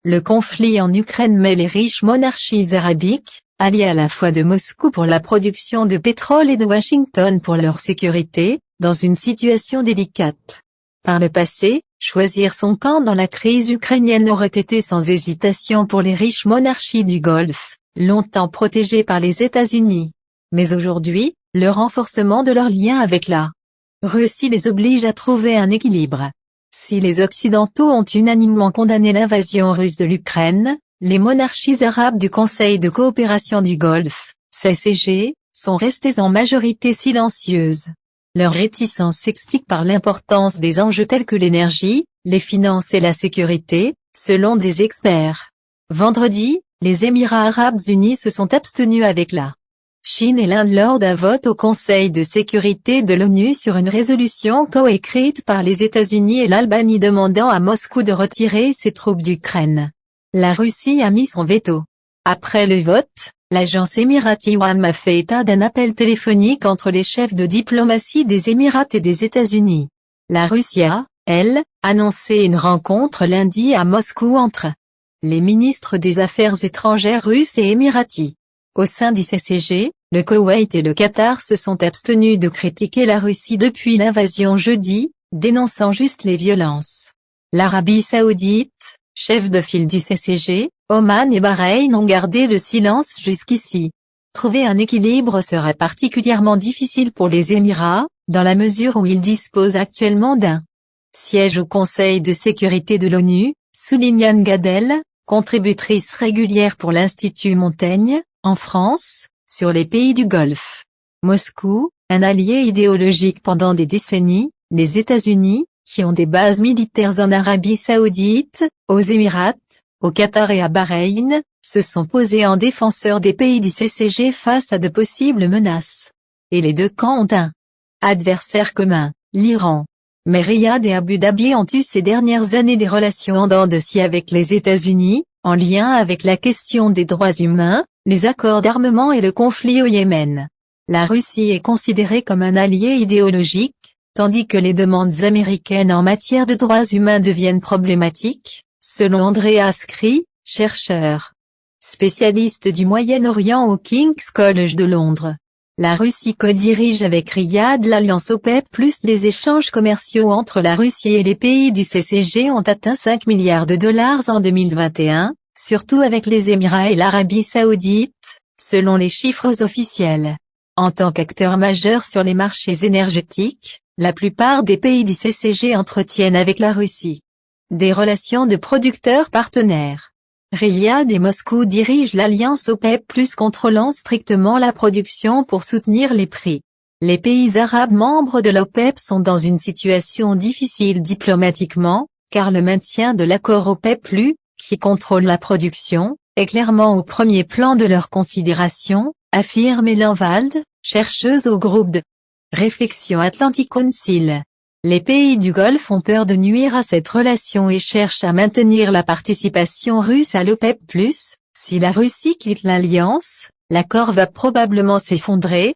Le conflit en Ukraine met les riches monarchies arabiques, alliées à la fois de Moscou pour la production de pétrole et de Washington pour leur sécurité, dans une situation délicate. Par le passé, choisir son camp dans la crise ukrainienne aurait été sans hésitation pour les riches monarchies du Golfe, longtemps protégées par les États-Unis. Mais aujourd'hui, le renforcement de leurs liens avec la Russie les oblige à trouver un équilibre. Si les Occidentaux ont unanimement condamné l'invasion russe de l'Ukraine, les monarchies arabes du Conseil de coopération du Golfe, CCG, sont restées en majorité silencieuses. Leur réticence s'explique par l'importance des enjeux tels que l'énergie, les finances et la sécurité, selon des experts. Vendredi, les Émirats arabes unis se sont abstenus avec la Chine et l'Inde lors d'un vote au Conseil de sécurité de l'ONU sur une résolution coécrite par les États-Unis et l'Albanie demandant à Moscou de retirer ses troupes d'Ukraine. La Russie a mis son veto. Après le vote, l'agence émirati WAM a fait état d'un appel téléphonique entre les chefs de diplomatie des Émirats et des États-Unis. La Russie a, elle, annoncé une rencontre lundi à Moscou entre les ministres des Affaires étrangères russes et émiratis. Au sein du CCG, le Koweït et le Qatar se sont abstenus de critiquer la Russie depuis l'invasion jeudi, dénonçant juste les violences. L'Arabie saoudite, chef de file du CCG, Oman et Bahreïn ont gardé le silence jusqu'ici. Trouver un équilibre sera particulièrement difficile pour les Émirats, dans la mesure où ils disposent actuellement d'un siège au Conseil de sécurité de l'ONU, souligne Anne Gadel, contributrice régulière pour l'Institut Montaigne, en France, sur les pays du Golfe. Moscou, un allié idéologique pendant des décennies, les États-Unis, qui ont des bases militaires en Arabie saoudite, aux Émirats, au Qatar et à Bahreïn, se sont posés en défenseurs des pays du CCG face à de possibles menaces. Et les deux camps ont un adversaire commun, l'Iran. Mais Riyad et Abu Dhabi ont eu ces dernières années des relations en dents de scie avec les États-Unis, en lien avec la question des droits humains, les accords d'armement et le conflit au Yémen. La Russie est considérée comme un allié idéologique, tandis que les demandes américaines en matière de droits humains deviennent problématiques, selon Andreas Kri, chercheur spécialiste du Moyen-Orient au King's College de Londres. La Russie co-dirige avec Riyad l'alliance OPEP+. Les échanges commerciaux entre la Russie et les pays du CCG ont atteint 5 milliards de dollars en 2021, surtout avec les Émirats et l'Arabie saoudite, selon les chiffres officiels. En tant qu'acteur majeur sur les marchés énergétiques, la plupart des pays du CCG entretiennent avec la Russie des relations de producteurs partenaires. Riyad et Moscou dirigent l'alliance OPEP+, contrôlant strictement la production pour soutenir les prix. Les pays arabes membres de l'OPEP sont dans une situation difficile diplomatiquement, car le maintien de l'accord OPEP+, qui contrôle la production, est clairement au premier plan de leurs considérations, affirme Hélène Wald, chercheuse au groupe de réflexion Atlantic Council. Les pays du Golfe ont peur de nuire à cette relation et cherchent à maintenir la participation russe à l'OPEP+. Si la Russie quitte l'alliance, l'accord va probablement s'effondrer,